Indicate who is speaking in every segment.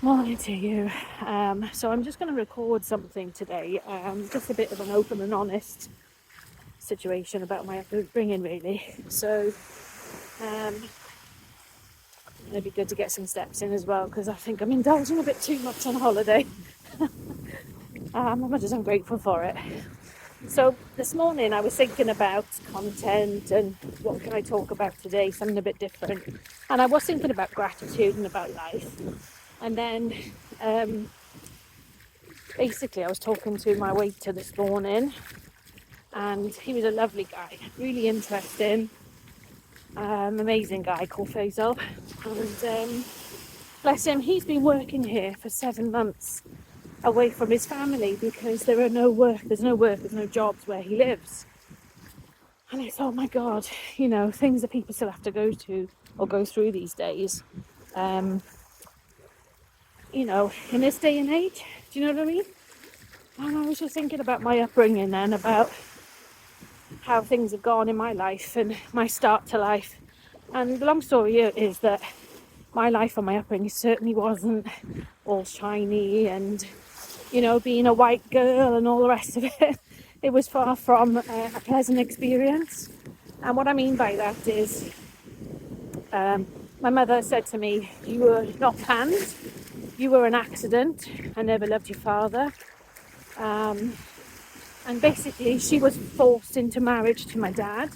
Speaker 1: Morning to you. So I'm just going to record something today, just a bit of an open and honest situation about my upbringing, really. So it'd be good to get some steps in as well, because I think I'm indulging a bit too much on holiday. As much as I'm grateful for it. So this morning I was thinking about content and what can I talk about today, something a bit different. And I was thinking about gratitude and about life. And then basically I was talking to my waiter this morning, and he was a lovely guy, really interesting, amazing guy called Faisal. And bless him, he's been working here for 7 months away from his family because there's no jobs where he lives. And I thought, my God, things that people still have to go to or go through these days. In this day and age, do you know what I mean? And I was just thinking about my upbringing then, about how things have gone in my life and my start to life. And the long story is that my life and my upbringing certainly wasn't all shiny and, being a white girl and all the rest of it. It was far from a pleasant experience. And what I mean by that is, my mother said to me, "You were not planned, you were an accident. I never loved your father." And basically she was forced into marriage to my dad,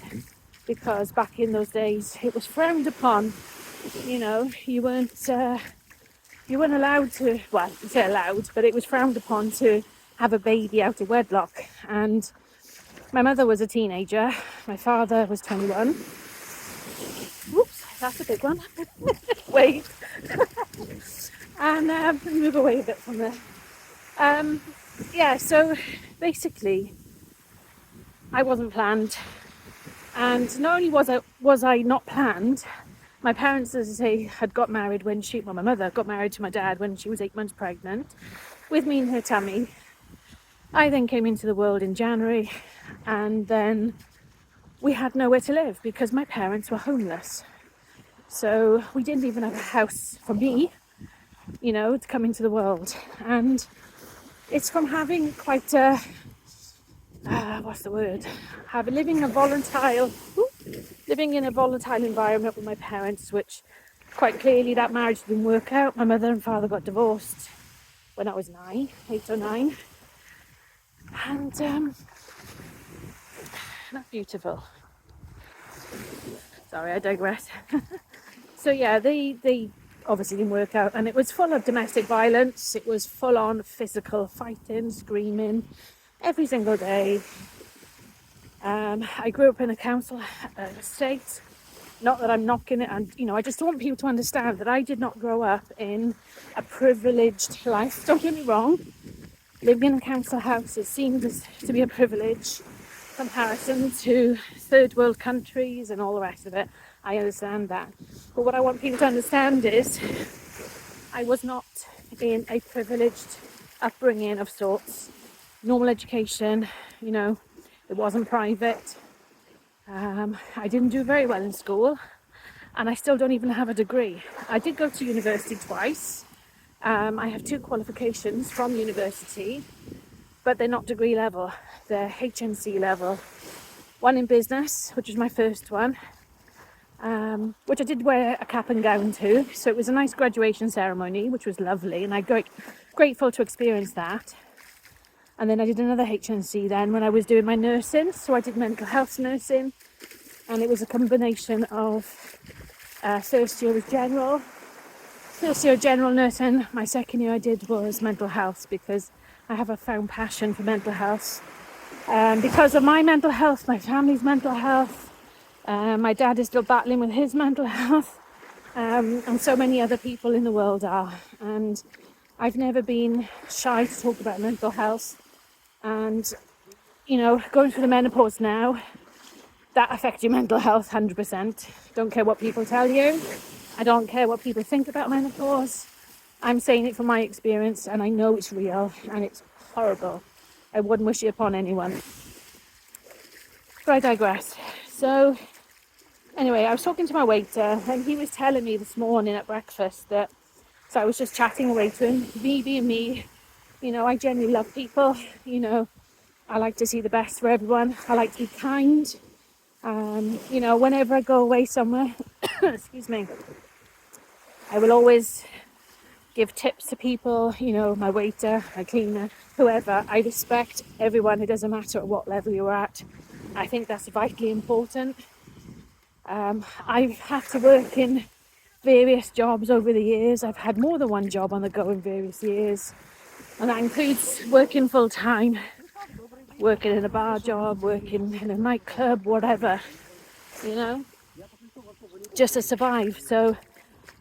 Speaker 1: because back in those days it was frowned upon. You weren't allowed to, well, you say allowed, but it was frowned upon to have a baby out of wedlock. And my mother was a teenager, my father was 21. Whoops, that's a big one. Wait. And move away a bit from there. So basically I wasn't planned, and not only was I not planned, my parents, as I say, had got married my mother got married to my dad when she was 8 months pregnant with me in her tummy. I then came into the world in January, and then we had nowhere to live because my parents were homeless. So we didn't even have a house for me, to come into the world. And it's from having quite a, living in a volatile environment with my parents, which quite clearly that marriage didn't work out. My mother and father got divorced when I was 8 or 9. And not beautiful. Sorry, I digress. So yeah, they obviously didn't work out, and it was full of domestic violence. It was full on physical fighting, screaming every single day. I grew up in a council estate. Not that I'm knocking it, and I just want people to understand that I did not grow up in a privileged life. Don't get me wrong. Living in a council house is seen to be a privilege in comparison to third world countries and all the rest of it. I understand that. But what I want people to understand is I was not in a privileged upbringing of sorts. Normal education, it wasn't private. I didn't do very well in school, and I still don't even have a degree. I did go to university twice. I have 2 qualifications from university, but they're not degree level. They're HNC level. One in business, which was my first one, which I did wear a cap and gown to. So it was a nice graduation ceremony, which was lovely, and I'm grateful to experience that. And then I did another HNC then when I was doing my nursing. So I did mental health nursing, and it was a combination of first year general nursing. My second year I did was mental health, because I have a found passion for mental health. Because of my mental health, my family's mental health, my dad is still battling with his mental health, and so many other people in the world are. And I've never been shy to talk about mental health. And, going through the menopause now, that affects your mental health 100%. Don't care what people tell you. I don't care what people think about menopause. I'm saying it from my experience, and I know it's real and it's horrible. I wouldn't wish it upon anyone. But I digress. So anyway, I was talking to my waiter, and he was telling me this morning at breakfast that So I was just chatting away to him, me being me. I genuinely love people. I like to see the best for everyone. I like to be kind. Whenever I go away somewhere, excuse me, I will always give tips to people, my waiter, my cleaner, whoever. I respect everyone. It doesn't matter at what level you're at. I think that's vitally important. I've had to work in various jobs over the years. I've had more than one job on the go in various years. And that includes working full time, working in a bar job, working in a nightclub, whatever, just to survive. So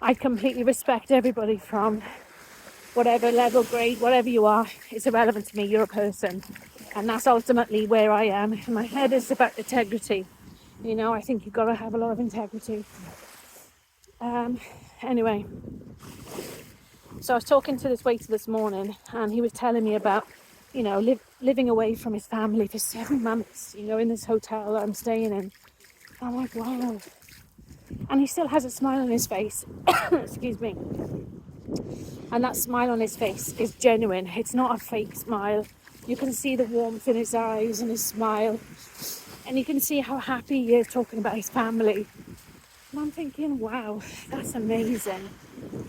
Speaker 1: I completely respect everybody from whatever level, grade, whatever you are. It's irrelevant to me. You're a person. And that's ultimately where I am. My head is about integrity. I think you've got to have a lot of integrity. Anyway, so I was talking to this waiter this morning, and he was telling me about, living away from his family for 7 months, in this hotel that I'm staying in. I'm like, wow. And he still has a smile on his face. Excuse me. And that smile on his face is genuine. It's not a fake smile. You can see the warmth in his eyes and his smile. And you can see how happy he is talking about his family. And I'm thinking, wow, that's amazing.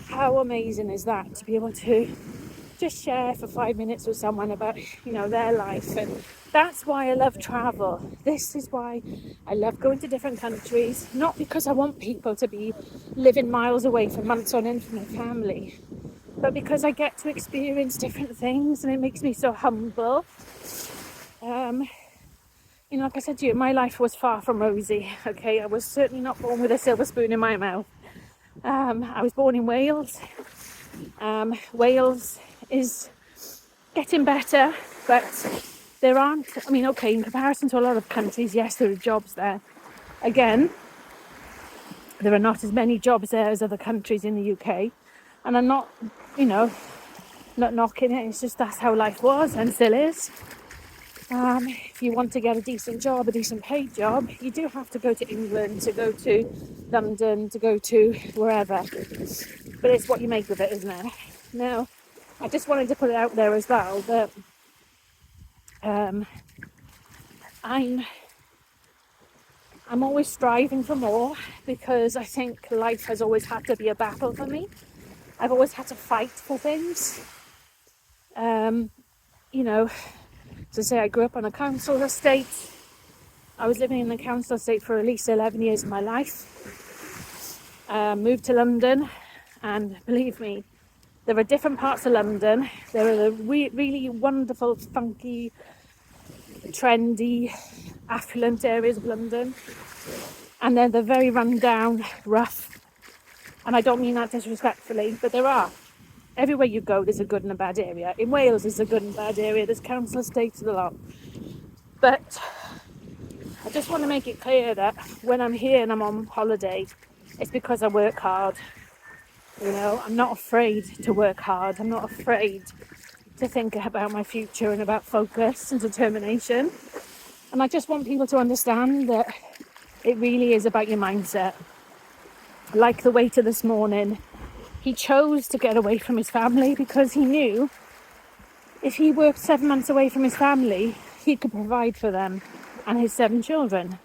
Speaker 1: How amazing is that, to be able to just share for 5 minutes with someone about, their life. And that's why I love travel. This is why I love going to different countries. Not because I want people to be living miles away for months on end from their family, but because I get to experience different things, and it makes me so humble. Like I said to you, my life was far from rosy. Okay, I was certainly not born with a silver spoon in my mouth. I was born in Wales. Wales is getting better, but there aren't, in comparison to a lot of countries, yes, there are jobs there. Again, there are not as many jobs there as other countries in the UK. And I'm not, not knocking it. It's just that's how life was and still is. If you want to get a decent job, a decent paid job, you do have to go to England, to go to London, to go to wherever. But it's what you make of it, isn't it? Now, I just wanted to put it out there as well that I'm always striving for more, because I think life has always had to be a battle for me. I've always had to fight for things. To say I grew up on a council estate. I was living in the council estate for at least 11 years of my life. Moved to London, and believe me, there are different parts of London. There are the really wonderful, funky, trendy, affluent areas of London. And then the very run down, rough. And I don't mean that disrespectfully, but there are. Everywhere you go, there's a good and a bad area. In Wales, there's a good and bad area. There's council estates a lot. But I just want to make it clear that when I'm here and I'm on holiday, it's because I work hard. I'm not afraid to work hard. I'm not afraid to think about my future and about focus and determination. And I just want people to understand that it really is about your mindset. Like the waiter this morning, he chose to get away from his family because he knew if he worked 7 months away from his family, he could provide for them and his 7 children.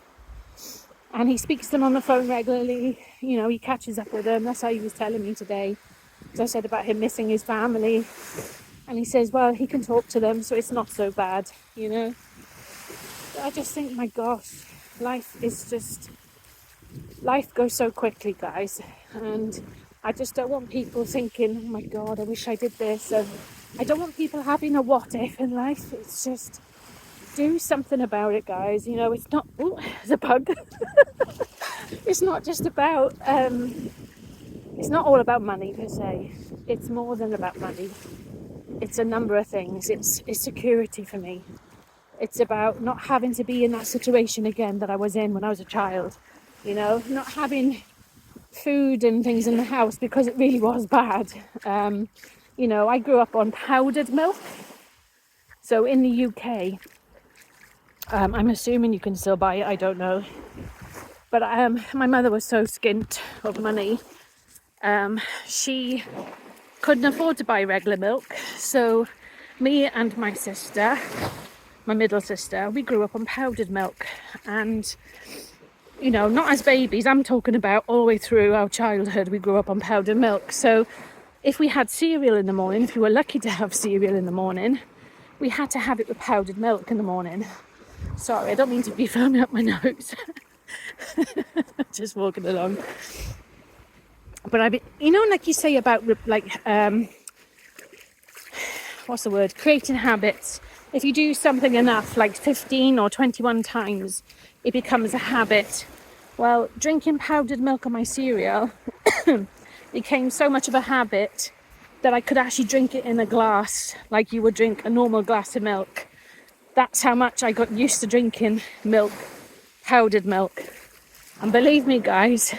Speaker 1: And he speaks to them on the phone regularly. He catches up with them. That's how he was telling me today. As I said about him missing his family. And he says, well, he can talk to them, so it's not so bad, I just think, my gosh, life goes so quickly, guys. And I just don't want people thinking, oh my God, I wish I did this. And I don't want people having a what if in life. It's just, do something about it, guys. It's not, oh, there's a bug. It's not just about, it's not all about money per se. It's more than about money. It's a number of things. It's security for me. It's about not having to be in that situation again that I was in when I was a child. Not having food and things in the house because it really was bad. I grew up on powdered milk. So in the UK, I'm assuming you can still buy it, I don't know. But my mother was so skint of money. She couldn't afford to buy regular milk. So me and my sister, my middle sister, we grew up on powdered milk. And, you know, not as babies, I'm talking about all the way through our childhood, we grew up on powdered milk. So if we had cereal in the morning, if we were lucky to have cereal in the morning, we had to have it with powdered milk in the morning. Sorry, I don't mean to be foaming up my nose. Just walking along. But like you say about what's the word? Creating habits. If you do something enough, like 15 or 21 times, it becomes a habit. Well, drinking powdered milk on my cereal became so much of a habit that I could actually drink it in a glass, like you would drink a normal glass of milk. That's how much I got used to drinking milk, powdered milk. And believe me, guys,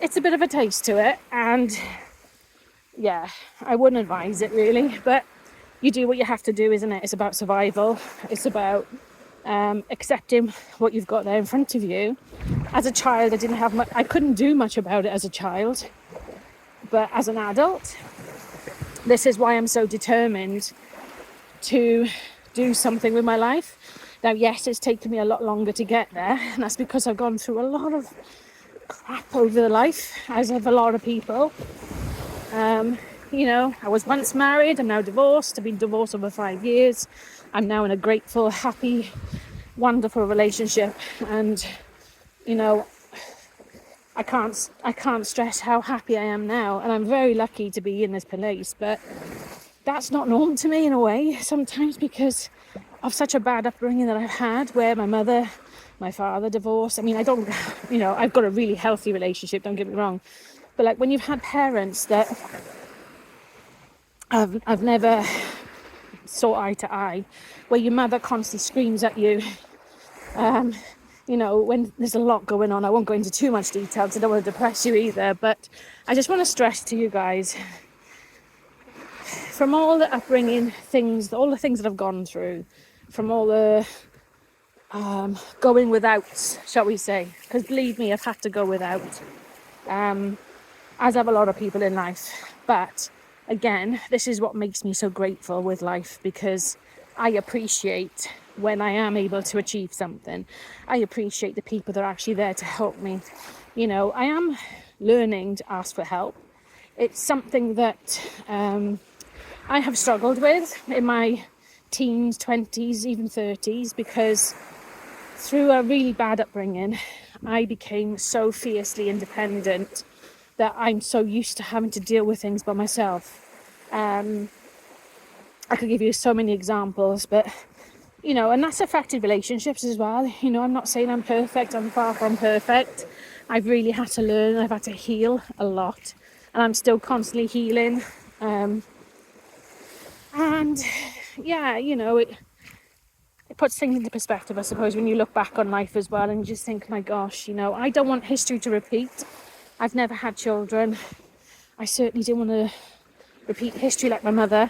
Speaker 1: it's a bit of a taste to it. And yeah, I wouldn't advise it really, but you do what you have to do, isn't it? It's about survival. It's about accepting what you've got there in front of you. As a child, I didn't have much, I couldn't do much about it as a child. But as an adult, this is why I'm so determined to do something with my life. Now, yes, it's taken me a lot longer to get there, and that's because I've gone through a lot of crap over life, as have a lot of people. You know, I was once married, I'm now divorced. I've been divorced over 5 years. I'm now in a grateful, happy, wonderful relationship, and you know, I can't stress how happy I am now, and I'm very lucky to be in this place. But that's not normal to me in a way sometimes, because of such a bad upbringing that I've had, where my mother, my father divorced. I mean, I've got a really healthy relationship, don't get me wrong, but like when you've had parents that I've never saw eye to eye, where your mother constantly screams at you, you know, when there's a lot going on. I won't go into too much detail because I don't want to depress you either, but I just want to stress to you guys, from all the upbringing things, all the things that I've gone through, from all the going without, shall we say, because believe me, I've had to go without, as have a lot of people in life. But again, this is what makes me so grateful with life, because I appreciate when I am able to achieve something. I appreciate the people that are actually there to help me. You know, I am learning to ask for help. It's something that I have struggled with in my teens, 20s, even 30s, because through a really bad upbringing, I became so fiercely independent that I'm so used to having to deal with things by myself. I could give you so many examples, but, you know, and that's affected relationships as well. You know, I'm not saying I'm perfect. I'm far from perfect. I've really had to learn. I've had to heal a lot, and I'm still constantly healing. And yeah, you know, it puts things into perspective, I suppose, when you look back on life as well, and you just think, my gosh, you know, I don't want history to repeat. I've never had children. I certainly didn't want to repeat history like my mother.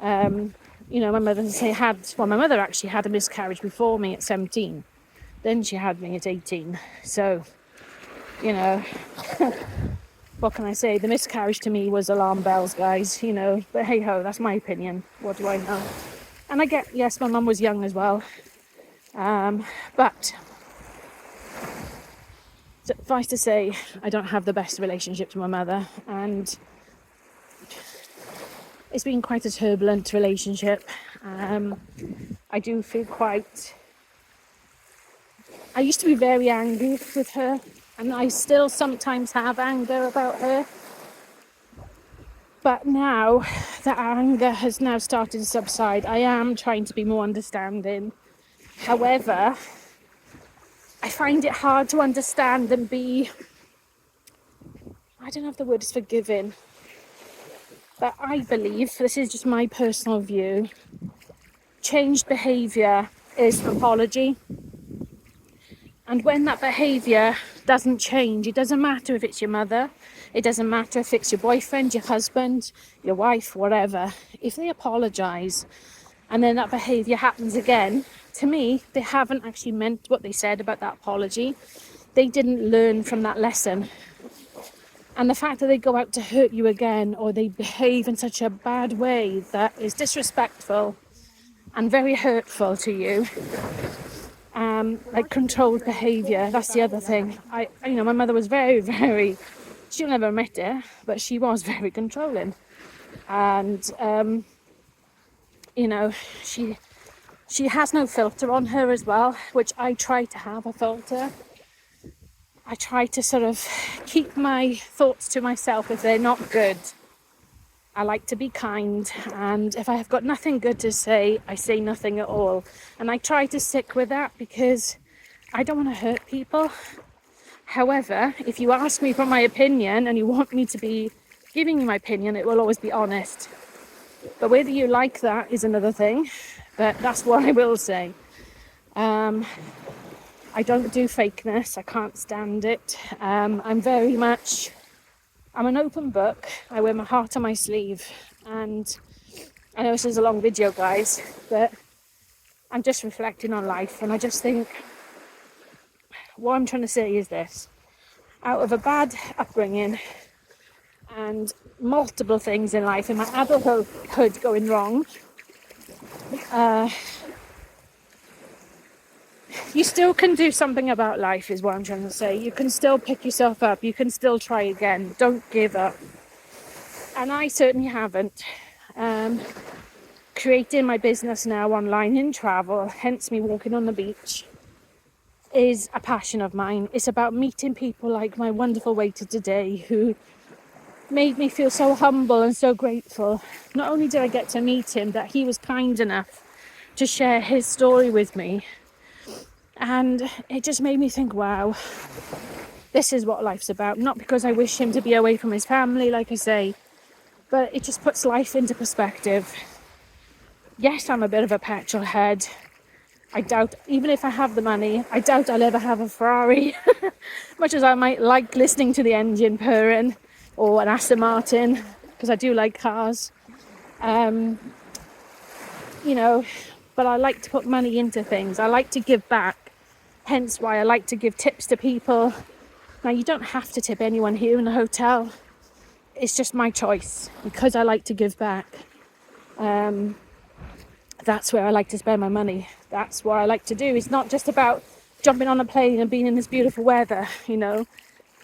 Speaker 1: You know, my mother actually had a miscarriage before me at 17. Then she had me at 18. So, you know, what can I say? The miscarriage to me was alarm bells, guys, you know. But hey ho, that's my opinion. What do I know? And I get, yes, my mum was young as well. But suffice to say, I don't have the best relationship with my mother, and it's been quite a turbulent relationship. I do feel I used to be very angry with her, and I still sometimes have anger about her. But now that anger has now started to subside, I am trying to be more understanding. However, I find it hard to understand and be, I don't know if the word is forgiving, but I believe, this is just my personal view, changed behaviour is apology. And when that behaviour doesn't change, it doesn't matter if it's your mother, it doesn't matter if it's your boyfriend, your husband, your wife, whatever. If they apologise and then that behaviour happens again, to me, they haven't actually meant what they said about that apology. They didn't learn from that lesson. And the fact that they go out to hurt you again, or they behave in such a bad way that is disrespectful and very hurtful to you, like controlled behaviour, that's the other thing. My mother was very, very, she'll never admit it, but she was very controlling. And, she has no filter on her as well, which I try to have a filter. I try to sort of keep my thoughts to myself if they're not good. I like to be kind, and if I have got nothing good to say, I say nothing at all. And I try to stick with that because I don't want to hurt people. However, if you ask me for my opinion and you want me to be giving you my opinion, it will always be honest. But whether you like that is another thing. But that's what I will say. I don't do fakeness. I can't stand it. I'm an open book. I wear my heart on my sleeve. And I know this is a long video, guys, but I'm just reflecting on life. And I just think what I'm trying to say is this. Out of a bad upbringing and multiple things in life, in my adulthood going wrong, you still can do something about life, is what I'm trying to say. You can still pick yourself up. You can still try again. Don't give up. And I certainly haven't. Creating my business now online in travel, hence me walking on the beach, is a passion of mine. It's about meeting people like my wonderful waiter today, who made me feel so humble and so grateful. Not only did I get to meet him, that he was kind enough to share his story with me. And it just made me think, wow, this is what life's about. Not because I wish him to be away from his family, like I say, but it just puts life into perspective. Yes, I'm a bit of a petrol head. I doubt, even if I have the money, I doubt I'll ever have a Ferrari. Much as I might like listening to the engine purring, or an Aston Martin, because I do like cars. But I like to put money into things. I like to give back. Hence why I like to give tips to people. Now, you don't have to tip anyone here in the hotel. It's just my choice, because I like to give back. That's where I like to spend my money. That's what I like to do. It's not just about jumping on a plane and being in this beautiful weather,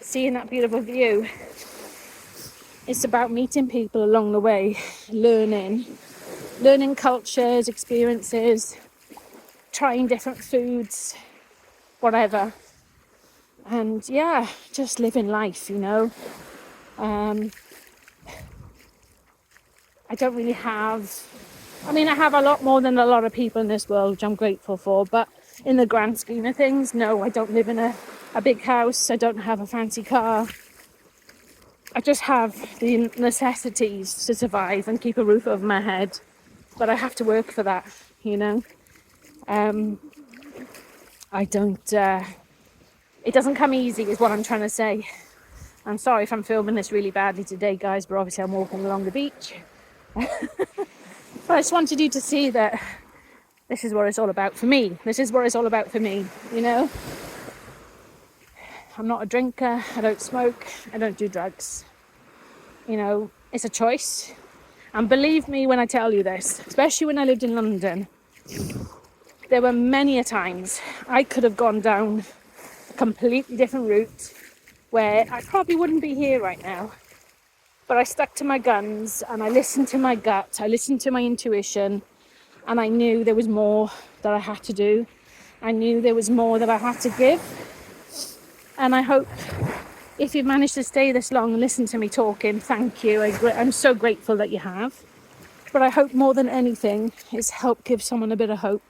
Speaker 1: seeing that beautiful view. It's about meeting people along the way, learning cultures, experiences, trying different foods, whatever. And yeah, just living life, I don't really I have a lot more than a lot of people in this world, which I'm grateful for, but in the grand scheme of things, no, I don't live in a big house. I don't have a fancy car. I just have the necessities to survive and keep a roof over my head, but I have to work for that, I don't, it doesn't come easy, is what I'm trying to say. I'm sorry if I'm filming this really badly today, guys, but obviously I'm walking along the beach. But I just wanted you to see that this is what it's all about for me. This is what it's all about for me, I'm not a drinker, I don't smoke, I don't do drugs. It's a choice. And believe me when I tell you this, especially when I lived in London, there were many a times I could have gone down a completely different route where I probably wouldn't be here right now. But I stuck to my guns and I listened to my gut, I listened to my intuition, and I knew there was more that I had to do. I knew there was more that I had to give. And I hope if you've managed to stay this long and listen to me talking, thank you. I'm so grateful that you have. But I hope more than anything, it's helped give someone a bit of hope.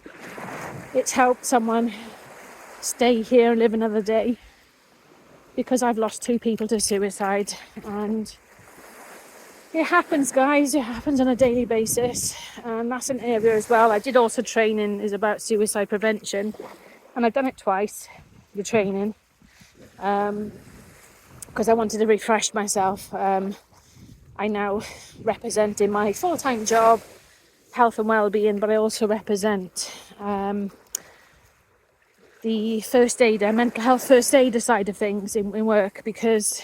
Speaker 1: It's helped someone stay here and live another day. Because I've lost 2 people to suicide. And it happens, guys. It happens on a daily basis. And that's an area as well. I did also training is about suicide prevention. And I've done it twice, the training. Because I wanted to refresh myself. I now represent in my full-time job health and well-being, but I also represent the first aider, mental health first aider side of things in work, because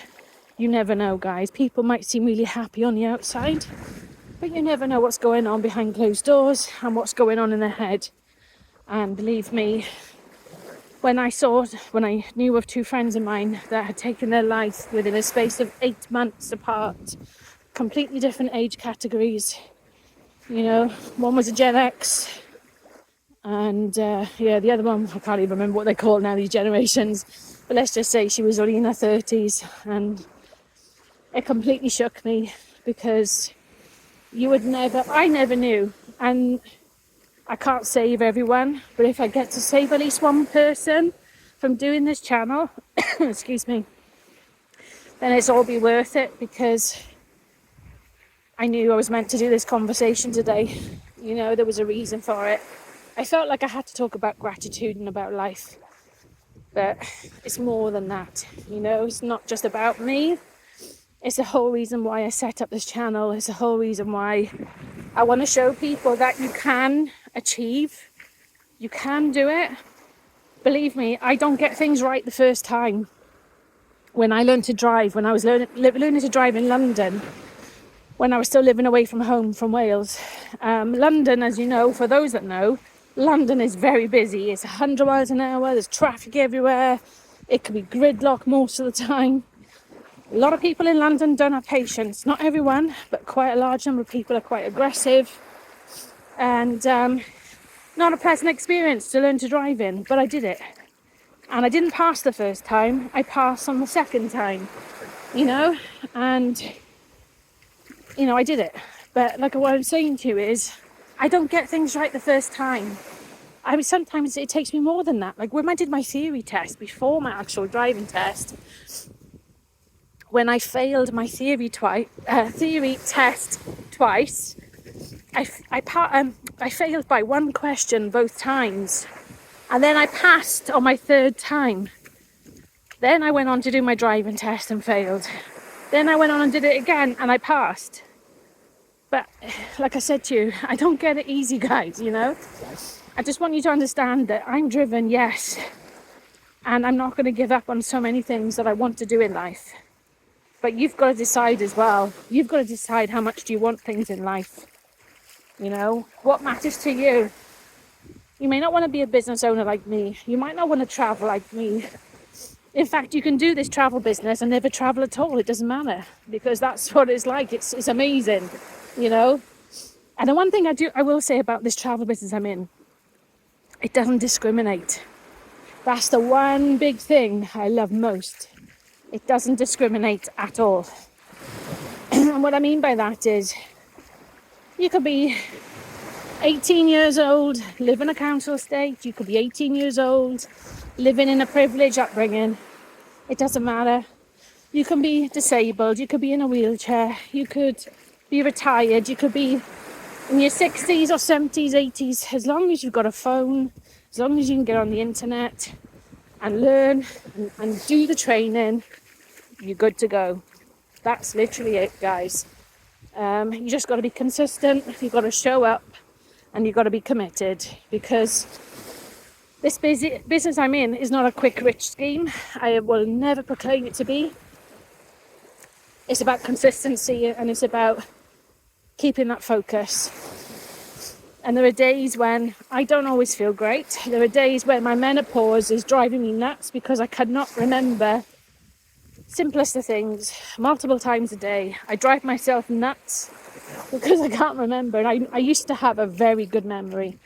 Speaker 1: You never know, guys. People might seem really happy on the outside, but you never know what's going on behind closed doors and what's going on in their head. And believe me, when I knew of two friends of mine that had taken their life within a space of 8 months apart, completely different age categories, one was a Gen X, and the other one, I can't even remember what they call now, these generations, but let's just say she was only in her 30s, and it completely shook me, because I never knew, and I can't save everyone, but if I get to save at least one person from doing this channel, excuse me, then it's all be worth it, because I knew I was meant to do this conversation today. There was a reason for it. I felt like I had to talk about gratitude and about life, but it's more than that. It's not just about me. It's the whole reason why I set up this channel. It's the whole reason why I want to show people that you can achieve. You can do it. Believe me, I don't get things right the first time. When I learned to drive, when I was learning to drive in London, when I was still living away from home from Wales. London, as you know, for those that know, London is very busy. It's 100 miles an hour. There's traffic everywhere. It can be gridlock most of the time. A lot of people in London don't have patience. Not everyone, but quite a large number of people are quite aggressive. And not a pleasant experience to learn to drive in, but I did it. And I didn't pass the first time. I passed on the second time, and, I did it. But like what I'm saying to you is, I don't get things right the first time. Sometimes it takes me more than that. Like when I did my theory test before my actual driving test, when I failed my theory test twice, I failed by one question both times, and then I passed on my third time. Then I went on to do my driving test and failed. Then I went on and did it again, and I passed. But like I said to you, I don't get it easy, guys. I just want you to understand that I'm driven, yes, and I'm not going to give up on so many things that I want to do in life. But you've got to decide as well. You've got to decide how much do you want things in life. What matters to you. You may not want to be a business owner like me. You might not want to travel like me. In fact, you can do this travel business and never travel at all. It doesn't matter, because that's what it's like. It's amazing, And the one thing I will say about this travel business I'm in, it doesn't discriminate. That's the one big thing I love most. It doesn't discriminate at all. And what I mean by that is, you could be 18 years old, live in a council estate. You could be 18 years old, living in a privileged upbringing. It doesn't matter. You can be disabled. You could be in a wheelchair. You could be retired. You could be in your 60s or 70s, 80s. As long as you've got a phone, as long as you can get on the internet and learn and do the training, you're good to go. That's literally it, guys. You just got to be consistent. You've got to show up, and you've got to be committed, because this business I'm in is not a quick rich scheme. I will never proclaim it to be. It's about consistency, and it's about keeping that focus. And there are days when I don't always feel great. There are days when my menopause is driving me nuts, because I cannot remember simplest of things multiple times a day. I drive myself nuts because I can't remember. And I used to have a very good memory.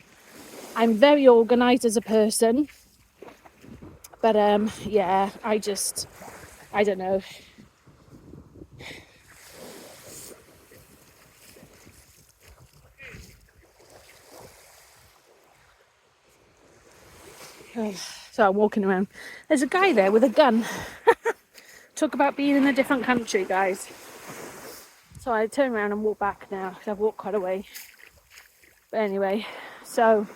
Speaker 1: I'm very organised as a person. But I don't know. So I'm walking around. There's a guy there with a gun. Talk about being in a different country, guys. So I turn around and walk back now, because I've walked quite a way. But anyway, so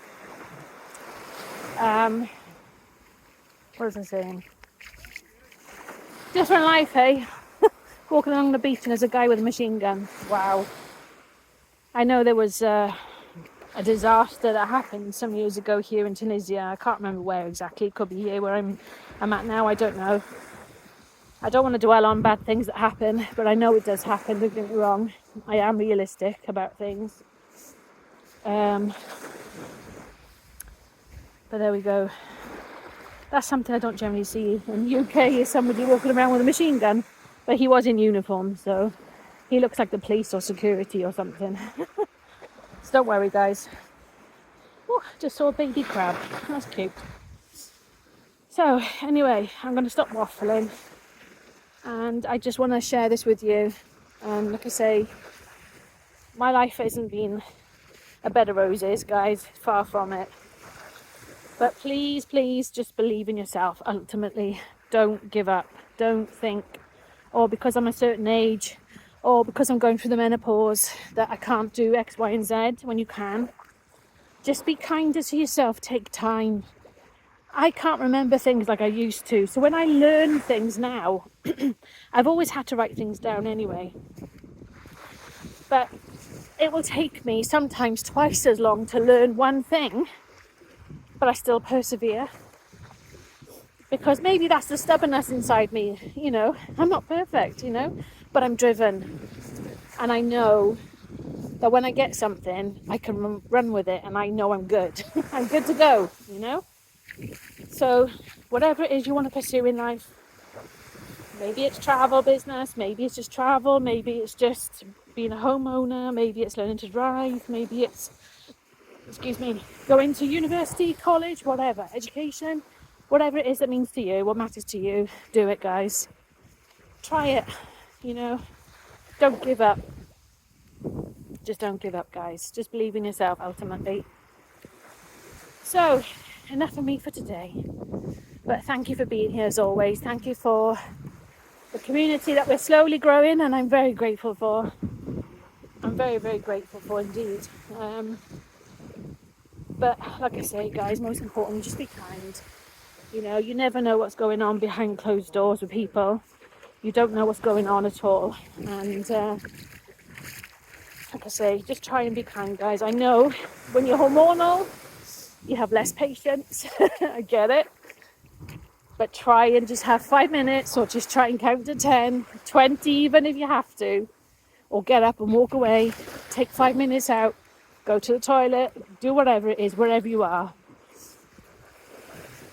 Speaker 1: what was I saying? Different life, hey? Walking along the beach and there's a guy with a machine gun. Wow. I know there was a disaster that happened some years ago here in Tunisia. I can't remember where exactly. It could be here where I'm at now. I don't know. I don't want to dwell on bad things that happen, but I know it does happen, don't get me wrong. I am realistic about things. But there we go. That's something I don't generally see in the UK, is somebody walking around with a machine gun. But he was in uniform, so he looks like the police or security or something. So don't worry, guys. Oh, just saw a baby crab. That's cute. So anyway, I'm going to stop waffling. And I just want to share this with you. Like I say, my life hasn't been a bed of roses, guys. Far from it. But please, please just believe in yourself ultimately. Don't give up. Don't think, oh, because I'm a certain age, or because I'm going through the menopause, that I can't do X, Y, and Z when you can. Just be kinder to yourself. Take time. I can't remember things like I used to. So when I learn things now, I've always had to write things down anyway. But it will take me sometimes twice as long to learn one thing, but I still persevere. Because maybe that's the stubbornness inside me, I'm not perfect, but I'm driven. And I know that when I get something, I can run with it and I know I'm good. I'm good to go, So whatever it is you want to pursue in life, maybe it's travel business, maybe it's just travel, maybe it's just being a homeowner, maybe it's learning to drive, maybe it's, going to university, college, whatever, education, whatever it is that means to you, what matters to you, do it, guys. Try it, don't give up. Just don't give up, guys. Just believe in yourself, ultimately. So, enough of me for today. But thank you for being here as always. Thank you for the community that we're slowly growing, and I'm very grateful for. I'm very, very grateful for indeed. But like I say, guys, most importantly, just be kind. You never know what's going on behind closed doors with people. You don't know what's going on at all. And like I say, just try and be kind, guys. I know when you're hormonal, you have less patience. I get it. But try and just have 5 minutes, or just try and count to 10, 20 even if you have to. Or get up and walk away, take 5 minutes out, go to the toilet, do whatever it is, wherever you are.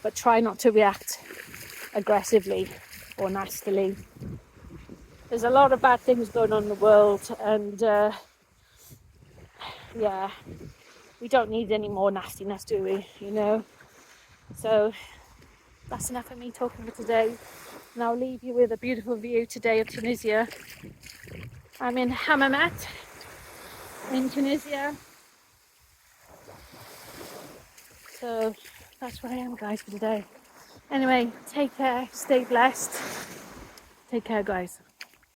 Speaker 1: But try not to react aggressively or nastily. There's a lot of bad things going on in the world, and we don't need any more nastiness, do we? So that's enough of me talking for today. And I'll leave you with a beautiful view today of Tunisia. I'm in Hammamet in Tunisia. So that's where I am, guys, for today. Anyway, take care, stay blessed. Take care, guys.